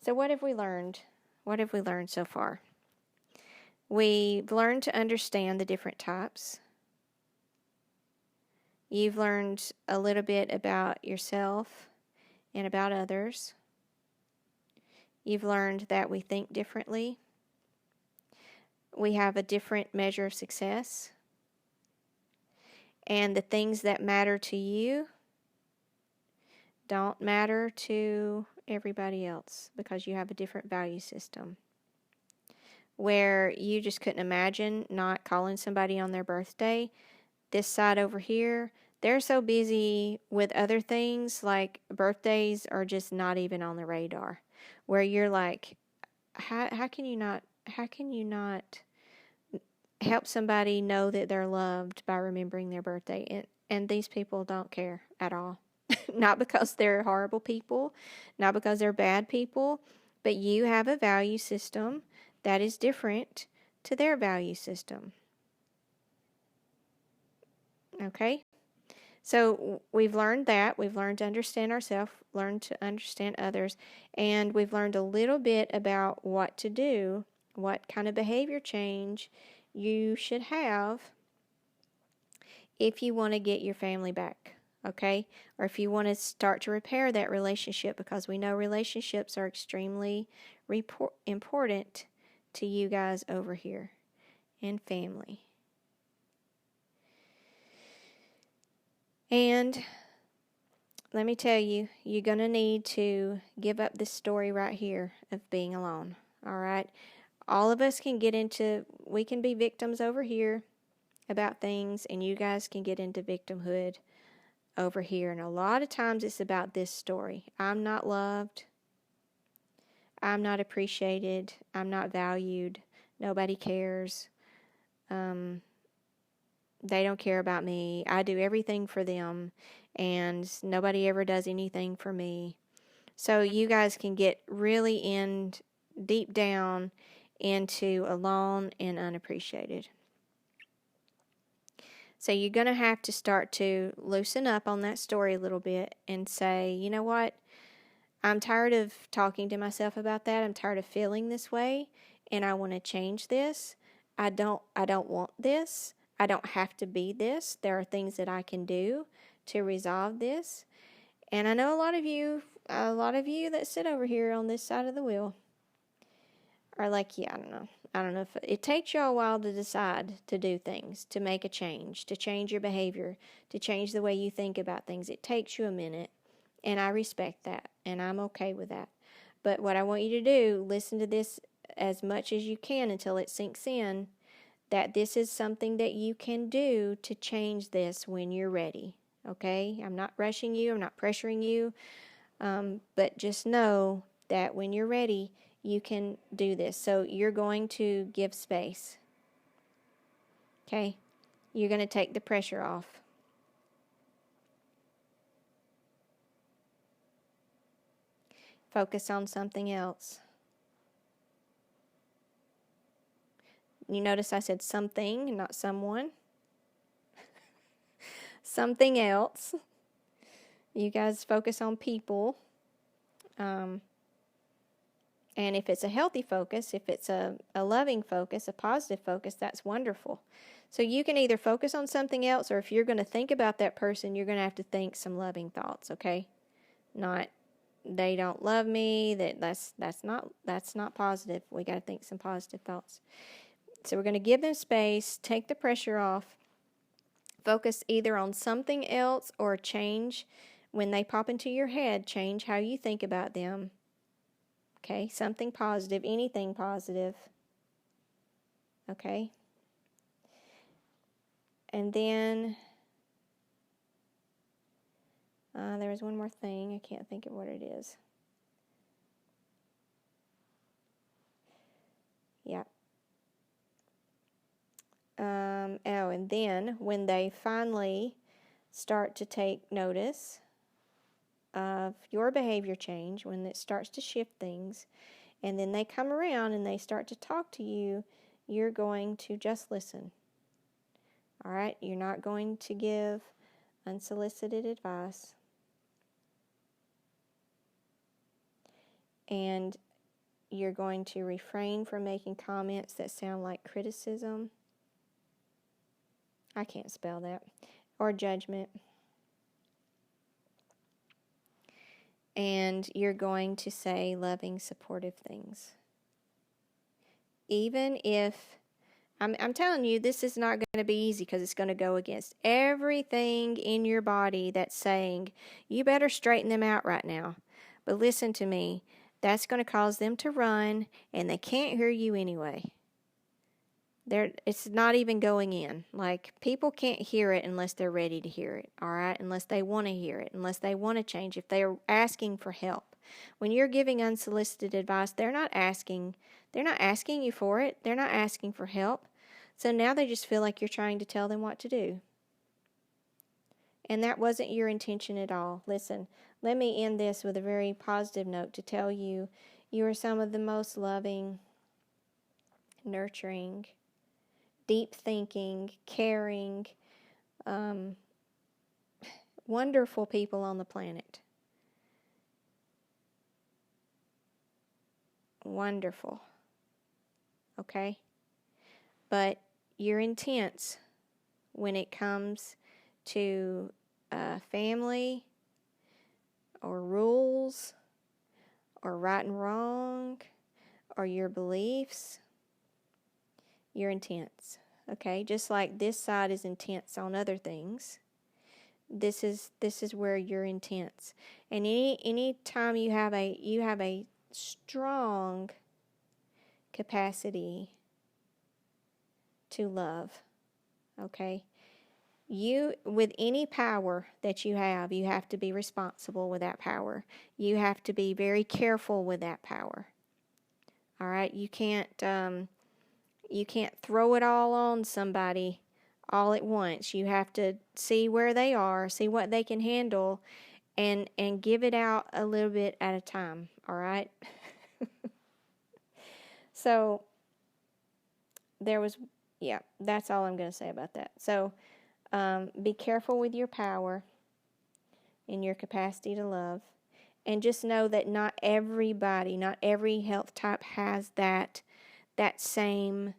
So what have we learned? What have we learned so far? We've learned to understand the different types. You've learned a little bit about yourself and about others. You've learned that we think differently. We have a different measure of success. And the things that matter to you don't matter to everybody else because you have a different value system. Where you just couldn't imagine not calling somebody on their birthday, this side over here, they're so busy with other things, like birthdays are just not even on the radar. Where you're like, how can you not help somebody know that they're loved by remembering their birthday? And these people don't care at all. Not because they're horrible people, not because they're bad people, but you have a value system that is different to their value system. Okay? So we've learned that. We've learned to understand ourselves, learned to understand others, and we've learned a little bit about what to do, what kind of behavior change you should have if you want to get your family back, okay? Or if you want to start to repair that relationship, because we know relationships are extremely important to you guys over here, and family. And let me tell you, you're going to need to give up this story right here of being alone, all right? All of us can we can be victims over here about things, and you guys can get into victimhood over here. And a lot of times it's about this story. I'm not loved. I'm not appreciated. I'm not valued. Nobody cares. They don't care about me. I do everything for them, and nobody ever does anything for me. So you guys can get really deep down into alone and unappreciated. So you're going to have to start to loosen up on that story a little bit and say, you know what? I'm tired of talking to myself about that. I'm tired of feeling this way, and I want to change this. I don't want this. I don't have to be this. There are things that I can do to resolve this. And I know a lot of you that sit over here on this side of the wheel are like, yeah, I don't know. I don't know if it takes you a while to decide to do things, to make a change, to change your behavior, to change the way you think about things. It takes you a minute, and I respect that, and I'm okay with that. But what I want you to do, listen to this as much as you can until it sinks in, that this is something that you can do to change this when you're ready, okay? I'm not rushing you. I'm not pressuring you. But just know that when you're ready, you can do this. So you're going to give space, okay? You're going to take the pressure off. Focus on something else. You notice I said something, not someone. Something else. You guys focus on people. And if it's a healthy focus, if it's a loving focus, a positive focus, that's wonderful. So you can either focus on something else, or if you're going to think about that person, you're going to have to think some loving thoughts, okay? Not, they don't love me, that's not positive. We got to think some positive thoughts. So we're going to give them space, take the pressure off, focus either on something else or change. When they pop into your head, change how you think about them. Okay, something positive, anything positive. Okay. And then there was one more thing. I can't think of what it is. Yeah. And then when they finally start to take notice of your behavior change, when it starts to shift things, and then they come around and they start to talk to you, you're going to just listen. All right? You're not going to give unsolicited advice. And you're going to refrain from making comments that sound like criticism. I can't spell that. Or judgment. And you're going to say loving, supportive things. Even if, I'm telling you, this is not going to be easy because it's going to go against everything in your body that's saying, you better straighten them out right now. But listen to me, that's going to cause them to run, and they can't hear you anyway. It's not even going in. Like, people can't hear it unless they're ready to hear it, all right? Unless they want to hear it, unless they want to change, if they're asking for help. When you're giving unsolicited advice, they're not asking you for it. They're not asking for help. So now they just feel like you're trying to tell them what to do. And that wasn't your intention at all. Listen, let me end this with a very positive note to tell you, you are some of the most loving, nurturing, deep thinking, caring, wonderful people on the planet. Wonderful. Okay? But you're intense when it comes to family or rules or right and wrong or your beliefs. You're intense. Okay? Just like this side is intense on other things. This is where you're intense. And any time you have a strong capacity to love. Okay? You, with any power that you have to be responsible with that power. You have to be very careful with that power. All right? You can't throw it all on somebody all at once. You have to see where they are, see what they can handle, and give it out a little bit at a time, all right? So that's all I'm going to say about that. So be careful with your power and your capacity to love, and just know that not everybody, not every health type has that same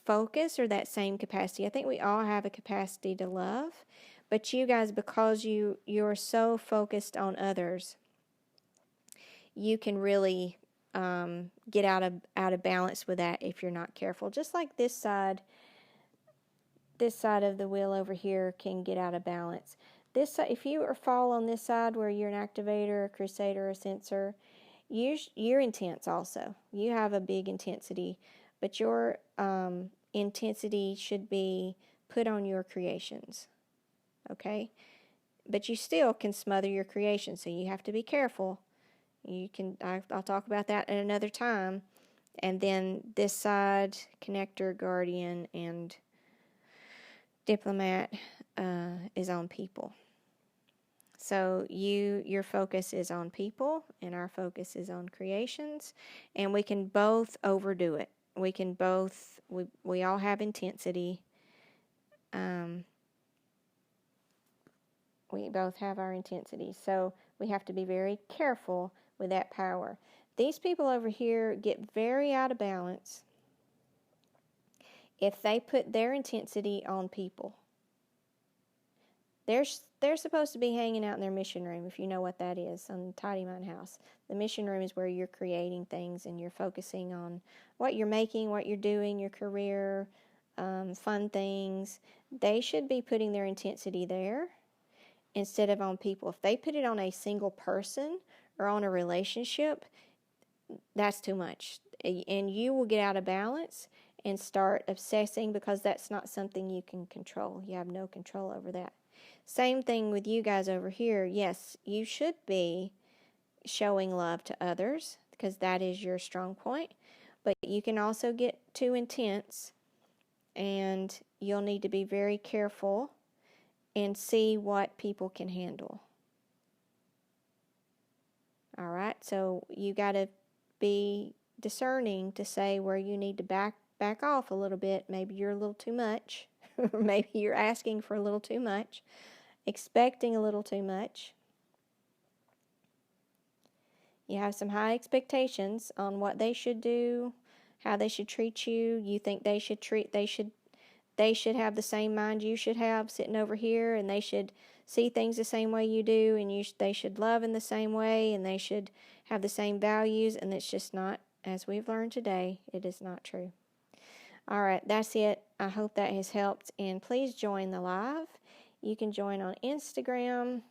focus or that same capacity. I think we all have a capacity to love, but you guys, because you're so focused on others, you can really get out of balance with that if you're not careful. Just like this side of the wheel over here can get out of balance. This side, if you fall on this side where you're an activator, a crusader, a sensor, you're intense also. You have a big intensity, but your intensity should be put on your creations, okay? But you still can smother your creation, so you have to be careful. I'll talk about that at another time. And then this side, connector, guardian, and diplomat is on people. So your focus is on people, and our focus is on creations, and we can both overdo it. We can both, we all have intensity. We both have our intensity, so we have to be very careful with that power. These people over here get very out of balance if they put their intensity on people. They're supposed to be hanging out in their mission room, if you know what that is, on Tidy Mind House. The mission room is where you're creating things and you're focusing on what you're making, what you're doing, your career, fun things. They should be putting their intensity there instead of on people. If they put it on a single person or on a relationship, that's too much. And you will get out of balance and start obsessing, because that's not something you can control. You have no control over that. Same thing with you guys over here. Yes, you should be showing love to others because that is your strong point. But you can also get too intense, and you'll need to be very careful and see what people can handle. All right, so you got to be discerning to say where you need to back off a little bit. Maybe you're a little too much, or maybe you're asking for a little too much, expecting a little too much. You have some high expectations on what they should do, how they should treat you. You think they should have the same mind you should have sitting over here, and they should see things the same way you do, and they should love in the same way, and they should have the same values, and it's just not, as we've learned today, it is not true. All right, that's it. I hope that has helped, and please join the live. You can join on Instagram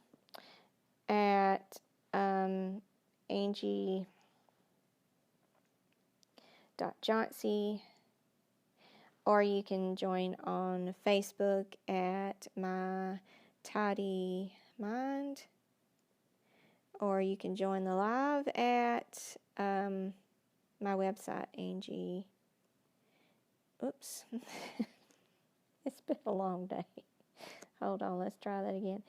at Angie.Johnsey, or you can join on Facebook at My Tidy Mind, or you can join the live at my website, Angie. Oops. It's been a long day. Hold on, let's try that again.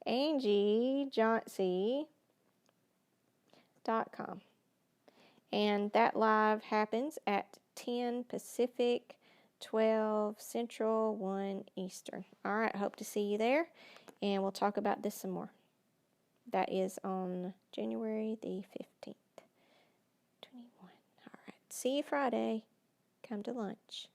AngieJohnsey.com. And that live happens at 10 Pacific, 12 Central, 1 Eastern. All right, hope to see you there, and we'll talk about this some more. That is on January the 15th, 21. All right, see you Friday. Come to lunch.